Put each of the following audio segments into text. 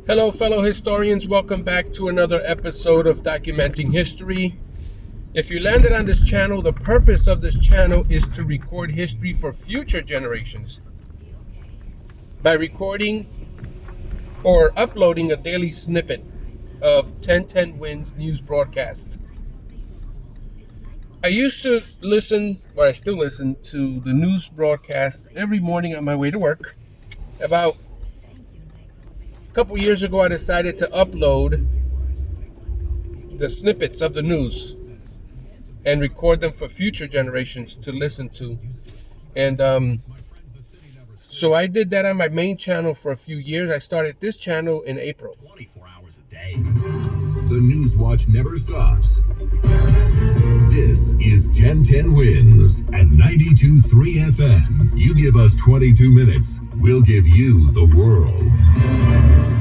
Hello, fellow historians. Welcome back to another episode of Documenting History. If you landed on this channel, the purpose of this channel is to record history for future generations by recording or uploading a daily snippet of 1010 Wins news broadcasts. I used to listen, or I still listen, to the news broadcast every morning on my way to work. About a couple years ago, I decided to upload the snippets of the news and record them for future generations to listen to. And so I did that on my main channel for a few years. I started this channel in April. 24 hours a day. The News Watch never stops. This is 1010 Wins at 92.3 FM. You give us 22 minutes, we'll give you the world.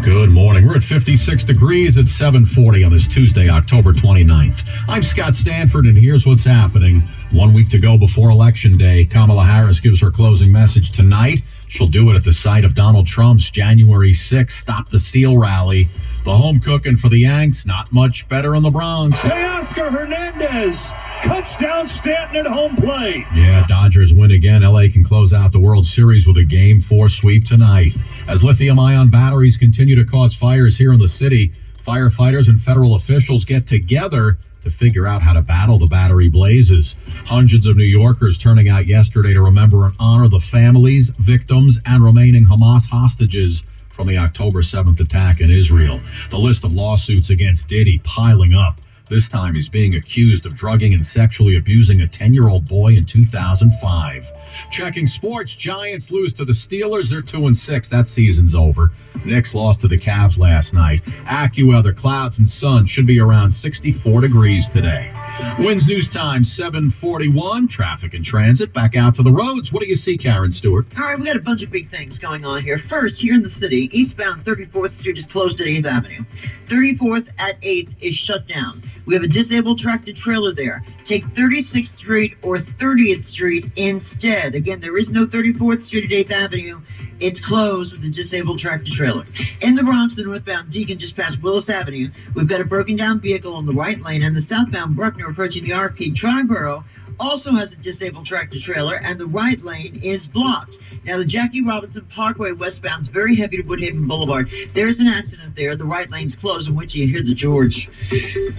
Good morning. We're at 56 degrees at 7:40 on this Tuesday, October 29th. I'm Scott Stanford, and here's what's happening. 1 week to go before Election Day. Kamala Harris gives her closing message tonight. She'll do it at the site of Donald Trump's January 6th Stop the Steal rally. The home cooking for the Yanks, not much better in the Bronx. Teoscar Hernandez cuts down Stanton at home plate. Yeah, Dodgers win again. LA can close out the World Series with a Game 4 sweep tonight. As lithium-ion batteries continue to cause fires here in the city, firefighters and federal officials get together to figure out how to battle the battery blazes. Hundreds of New Yorkers turning out yesterday to remember and honor the families, victims, and remaining Hamas hostages from the October 7th attack in Israel. The list of lawsuits against Diddy piling up. This time he's being accused of drugging and sexually abusing a 10-year-old boy in 2005. Checking sports, Giants lose to the Steelers. They're 2-6. That season's over. Knicks lost to the Cavs last night. AccuWeather, clouds and sun should be around 64 degrees today. Winds News Time, 7:41. Traffic and transit back out to the roads. What do you see, Karen Stewart? All right, we got a bunch of big things going on here. First, here in the city, eastbound 34th Street is closed at 8th Avenue. 34th at 8th is shut down. We have a disabled tractor trailer there. Take 36th Street or 30th Street instead. Again, there is no 34th Street at 8th Avenue. It's closed with a disabled tractor trailer. In the Bronx, the northbound Deacon just past Willis Avenue, we've got a broken down vehicle on the right lane, and the southbound Bruckner approaching the RP Triborough also has a disabled tractor trailer, and the right lane is blocked. Now, the Jackie Robinson Parkway westbound is very heavy to Woodhaven Boulevard. There's an accident there. The right lane's closed, in which you hear the George.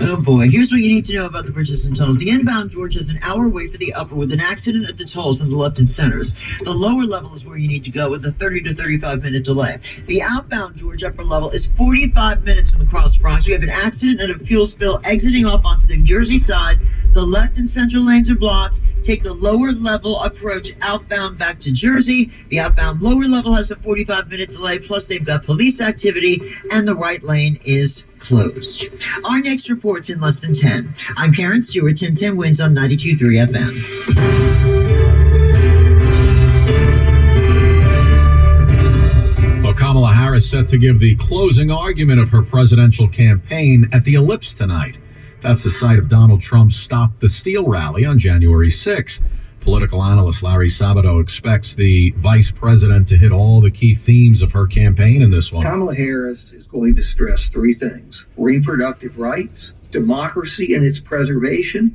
Oh, boy. Here's what you need to know about the bridges and tunnels. The inbound George has an hour wait for the upper with an accident at the tolls on the left and centers. The lower level is where you need to go with a 30 to 35-minute delay. The outbound George upper level is 45 minutes from the Cross Bronx. We have an accident and a fuel spill exiting off onto the New Jersey side. The left and central lanes are blocked. Take the lower level approach outbound back to Jersey. The outbound lower level has a 45-minute delay, plus they've got police activity, and the right lane is closed. Our next report's in less than 10. I'm Karen Stewart, 1010 Wins on 92.3 FM. Well, Kamala Harris set to give the closing argument of her presidential campaign at the Ellipse tonight. That's the site of Donald Trump's Stop the Steal rally on January 6th. Political analyst Larry Sabato expects the vice president to hit all the key themes of her campaign in this one. Kamala Harris is going to stress three things: reproductive rights, democracy and its preservation,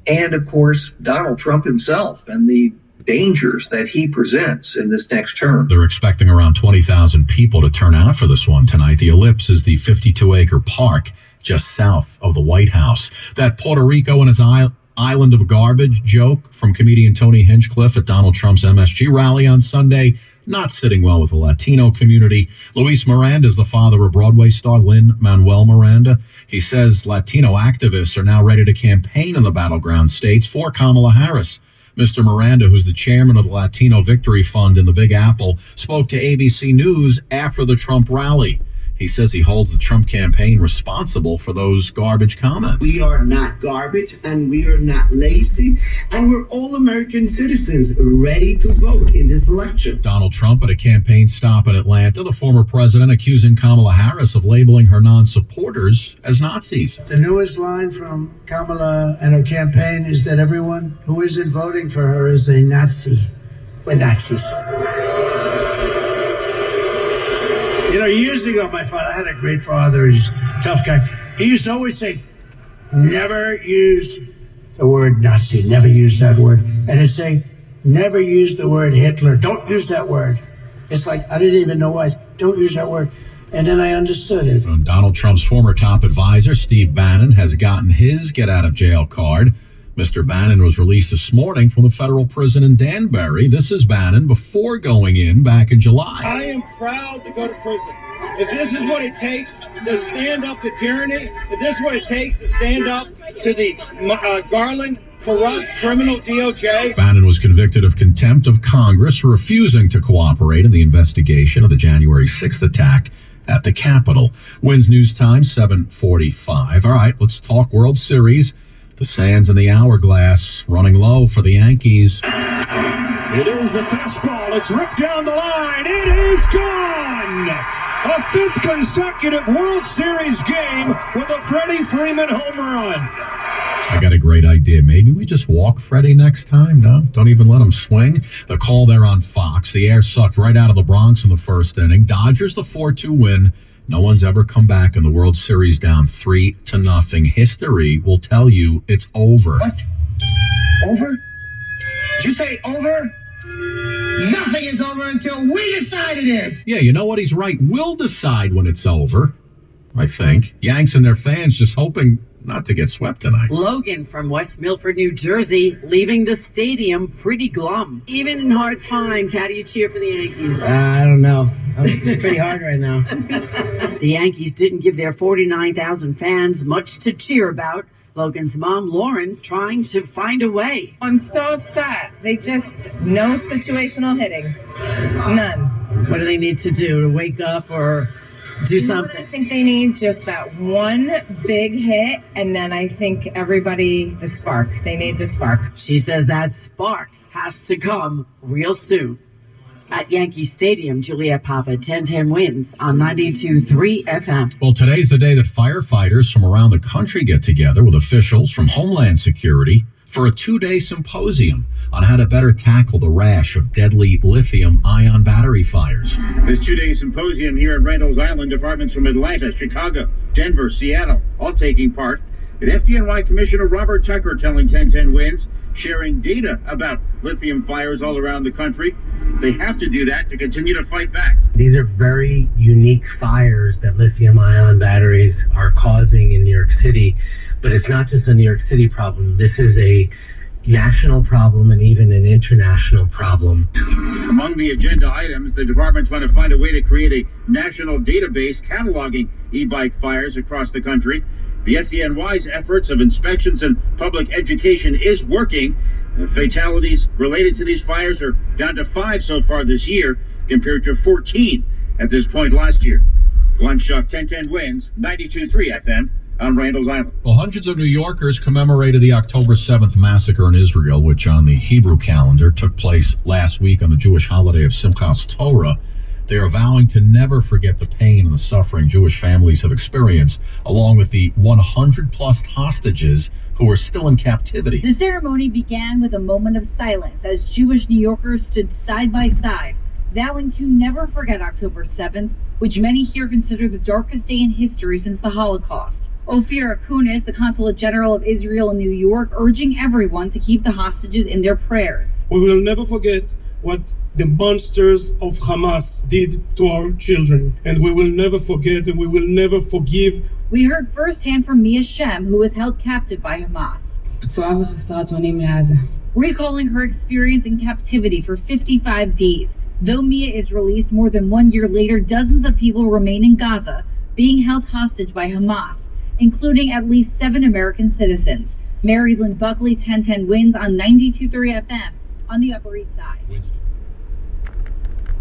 and, of course, Donald Trump himself and the dangers that he presents in this next term. They're expecting around 20,000 people to turn out for this one tonight. The Ellipse is the 52-acre park just south of the White House. That Puerto Rico and his island of garbage joke from comedian Tony Hinchcliffe at Donald Trump's MSG rally on Sunday, not sitting well with the Latino community. Luis Miranda is the father of Broadway star Lin-Manuel Miranda. He says Latino activists are now ready to campaign in the battleground states for Kamala Harris. Mr. Miranda, who's the chairman of the Latino Victory Fund in the Big Apple, spoke to ABC News after the Trump rally. He says he holds the Trump campaign responsible for those garbage comments. We are not garbage, and we are not lazy, and we're all American citizens ready to vote in this election. Donald Trump at a campaign stop in Atlanta, the former president accusing Kamala Harris of labeling her non-supporters as Nazis. The newest line from Kamala and her campaign is that everyone who isn't voting for her is a Nazi. We're Nazis. You know, years ago, my father, I had a great father, he's a tough guy. He used to always say, never use the word Nazi, never use that word. And he'd say, never use the word Hitler, don't use that word. It's like, I didn't even know why, don't use that word. And then I understood it. Donald Trump's former top advisor, Steve Bannon, has gotten his get-out-of-jail card. Mr. Bannon was released this morning from the federal prison in Danbury. This is Bannon before going in back in July. I am proud to go to prison. If this is what it takes to stand up to tyranny, if this is what it takes to stand up to the Garland, corrupt, criminal DOJ. Bannon was convicted of contempt of Congress for refusing to cooperate in the investigation of the January 6th attack at the Capitol. Wins News Time, 7:45. All right, let's talk World Series. The sands in the hourglass running low for the Yankees. It is a fastball. It's ripped down the line. It is gone. A fifth consecutive World Series game with a Freddie Freeman home run. I got a great idea. Maybe we just walk Freddie next time. No, don't even let him swing. The call there on Fox. The air sucked right out of the Bronx in the first inning. Dodgers the 4-2 win. No one's ever come back in the World Series down 3-0. History will tell you it's over. What? Over? Did you say over? Nothing is over until we decide it is. Yeah, you know what? He's right. We'll decide when it's over, I think. Yanks and their fans just hoping not to get swept tonight. Logan from West Milford, New Jersey, leaving the stadium pretty glum. Even in hard times, how do you cheer for the Yankees? I don't know. It's pretty hard right now. The Yankees didn't give their 49,000 fans much to cheer about. Logan's mom, Lauren, trying to find a way. I'm so upset. They just, no situational hitting. None. What do they need to do to wake up or do something? I think they need just that one big hit, and then I think everybody, the spark. They need the spark. She says that spark has to come real soon. At Yankee Stadium, Juliet Papa, 1010 wins on 92.3 FM. Well, today's the day that firefighters from around the country get together with officials from Homeland Security for a 2-day symposium on how to better tackle the rash of deadly lithium-ion battery fires. This 2-day symposium here at Randall's Island, departments from Atlanta, Chicago, Denver, Seattle, all taking part. And FDNY Commissioner Robert Tucker telling 1010 Wins, sharing data about lithium fires all around the country. They have to do that to continue to fight back. These are very unique fires that lithium-ion batteries are causing in New York City. But it's not just a New York City problem. This is a national problem and even an international problem. Among the agenda items, the departments want to find a way to create a national database cataloging e-bike fires across the country. The FDNY's efforts of inspections and public education is working. Fatalities related to these fires are down to 5 so far this year, compared to 14 at this point last year. Glenn Schuck, 1010 Wins, 92.3 FM on Randall's Island. Well, hundreds of New Yorkers commemorated the October 7th massacre in Israel, which on the Hebrew calendar took place last week on the Jewish holiday of Simchas Torah. They are vowing to never forget the pain and the suffering Jewish families have experienced, along with the 100-plus hostages who are still in captivity. The ceremony began with a moment of silence as Jewish New Yorkers stood side by side, vowing to never forget October 7th, which many here consider the darkest day in history since the Holocaust. Ophir Akunis, the Consulate General of Israel in New York, urging everyone to keep the hostages in their prayers. We will never forget what the monsters of Hamas did to our children. And we will never forget and we will never forgive. We heard firsthand from Mia Shem, who was held captive by Hamas, recalling her experience in captivity for 55 days. Though Mia is released more than 1 year later, dozens of people remain in Gaza, being held hostage by Hamas, including at least 7 American citizens. Mary Lynn Buckley, 1010 Wins on 92.3 FM on the Upper East Side.